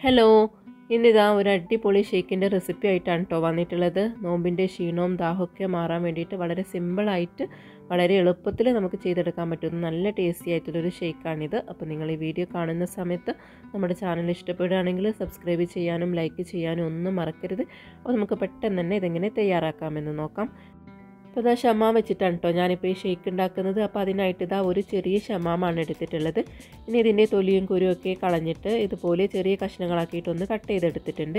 Hello, ഇന്നിതാ ഒരു അടിപൊളി ഷേക്കിൻ്റെ റെസിപ്പി ആയിട്ടാണ് കേട്ടോ വന്നിട്ടുള്ളത്. നോമ്പിൻ്റെ ക്ഷീണവും ദാഹമൊക്കെ മാറാൻ വേണ്ടിയിട്ട് വളരെ സിമ്പിളായിട്ട് വളരെ എളുപ്പത്തിൽ നമുക്ക് ചെയ്തെടുക്കാൻ പറ്റുന്ന നല്ല ടേസ്റ്റി ആയിട്ടുള്ളൊരു ഷേക്കാണിത്. അപ്പോൾ നിങ്ങൾ ഈ വീഡിയോ കാണുന്ന സമയത്ത് നമ്മുടെ ചാനൽ ഇഷ്ടപ്പെടുകയാണെങ്കിൽ സബ്സ്ക്രൈബ് ചെയ്യാനും ലൈക്ക് ചെയ്യാനും ഒന്നും മറക്കരുത്. അപ്പോൾ നമുക്ക് പെട്ടെന്ന് തന്നെ ഇതെങ്ങനെ തയ്യാറാക്കാമെന്ന് നോക്കാം. അപ്പോൾ ഇതാ ഷമാം വെച്ചിട്ടാണ് കേട്ടോ ഞാനിപ്പോൾ ഈ ഷേക്ക് ഉണ്ടാക്കുന്നത്. അപ്പോൾ അതിനായിട്ട് ഇതാ ഒരു ചെറിയ ഷമാമാണ് എടുത്തിട്ടുള്ളത്. ഇനി ഇതിൻ്റെ തൊലിയും കുരുവൊക്കെ കളഞ്ഞിട്ട് ഇതുപോലെ ചെറിയ കഷ്ണങ്ങളാക്കിയിട്ടൊന്ന് കട്ട് ചെയ്തെടുത്തിട്ടുണ്ട്.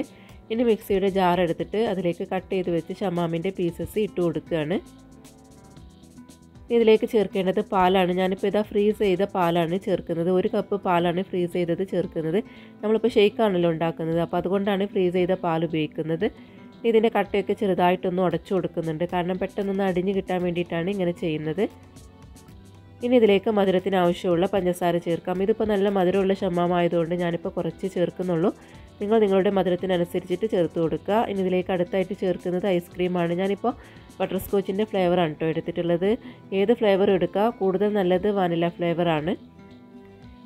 ഇനി മിക്സിയുടെ ജാർ എടുത്തിട്ട് അതിലേക്ക് കട്ട് ചെയ്ത് വെച്ച് ഷമാമിൻ്റെ പീസസ് ഇട്ട് കൊടുക്കുകയാണ്. ഇതിലേക്ക് ചേർക്കേണ്ടത് പാലാണ്. ഞാനിപ്പോൾ ഇതാ ഫ്രീസ് ചെയ്ത പാലാണ് ചേർക്കുന്നത്. 1 കപ്പ് പാലാണ് ഫ്രീസ് ചെയ്തത് ചേർക്കുന്നത്. നമ്മളിപ്പോൾ ഷേക്കാണല്ലോ ഉണ്ടാക്കുന്നത്, അപ്പോൾ അതുകൊണ്ടാണ് ഫ്രീസ് ചെയ്ത പാൽ ഉപയോഗിക്കുന്നത്. ഇതിൻ്റെ കട്ടയൊക്കെ ചെറുതായിട്ടൊന്ന് ഉടച്ചു കൊടുക്കുന്നുണ്ട്, കാരണം പെട്ടെന്നൊന്ന് അടിഞ്ഞ് കിട്ടാൻ വേണ്ടിയിട്ടാണ് ഇങ്ങനെ ചെയ്യുന്നത്. ഇനി ഇതിലേക്ക് മധുരത്തിന് ആവശ്യമുള്ള പഞ്ചസാര ചേർക്കാം. ഇതിപ്പോൾ നല്ല മധുരമുള്ള ഷമാമായതുകൊണ്ട് ഞാനിപ്പോൾ കുറച്ച് ചേർക്കുന്നുള്ളൂ. നിങ്ങൾ നിങ്ങളുടെ മധുരത്തിനനുസരിച്ചിട്ട് ചേർത്ത് കൊടുക്കുക. ഇനി ഇതിലേക്ക് അടുത്തായിട്ട് ചേർക്കുന്നത് ഐസ്ക്രീമാണ്. ഞാനിപ്പോൾ ബട്ടർ സ്കോച്ചിൻ്റെ ഫ്ലേവറാണ് കേട്ടോ എടുത്തിട്ടുള്ളത്. ഏത് ഫ്ലേവർ എടുക്കുക, കൂടുതൽ നല്ലത് വാനില ഫ്ലേവറാണ്.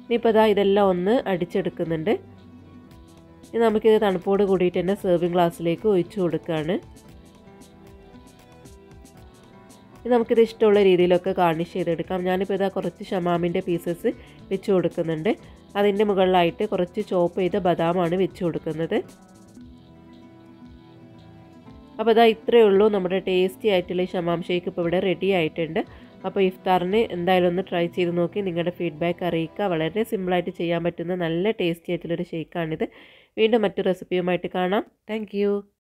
ഇനിയിപ്പോൾ ഇതാ ഇതെല്ലാം ഒന്ന് അടിച്ചെടുക്കുന്നുണ്ട്. ഇനി നമുക്കിത് തണുപ്പോട് കൂടിയിട്ട് തന്നെ സെർവിങ് ഗ്ലാസ്സിലേക്ക് ഒഴിച്ചു കൊടുക്കുകയാണ്. ഇനി നമുക്കിത് ഇഷ്ടമുള്ള രീതിയിലൊക്കെ ഗാർണിഷ് ചെയ്തെടുക്കാം. ഞാനിപ്പോൾ ഇതാ കുറച്ച് ഷമാമിൻ്റെ പീസസ് വെച്ച് കൊടുക്കുന്നുണ്ട്. അതിൻ്റെ മുകളിലായിട്ട് കുറച്ച് ചോപ്പ് ചെയ്ത ബദാമാണ് വെച്ച് കൊടുക്കുന്നത്. അപ്പോൾ ഇതാ ഇത്രയേ ഉള്ളൂ, നമ്മുടെ ടേസ്റ്റി ആയിട്ടുള്ള ഈ ഷമാം ഷേക്ക് ഇപ്പോൾ ഇവിടെ റെഡി ആയിട്ടുണ്ട്. അപ്പോൾ ഇഫ്താറിന് എന്തായാലും ഒന്ന് ട്രൈ ചെയ്ത് നോക്കി നിങ്ങളുടെ ഫീഡ്ബാക്ക് അറിയിക്കുക. വളരെ സിമ്പിളായിട്ട് ചെയ്യാൻ പറ്റുന്ന നല്ല ടേസ്റ്റി ആയിട്ടുള്ളൊരു ഷേക്കാണിത്. വീണ്ടും മറ്റൊരു റെസിപ്പിയുമായിട്ട് കാണാം. താങ്ക്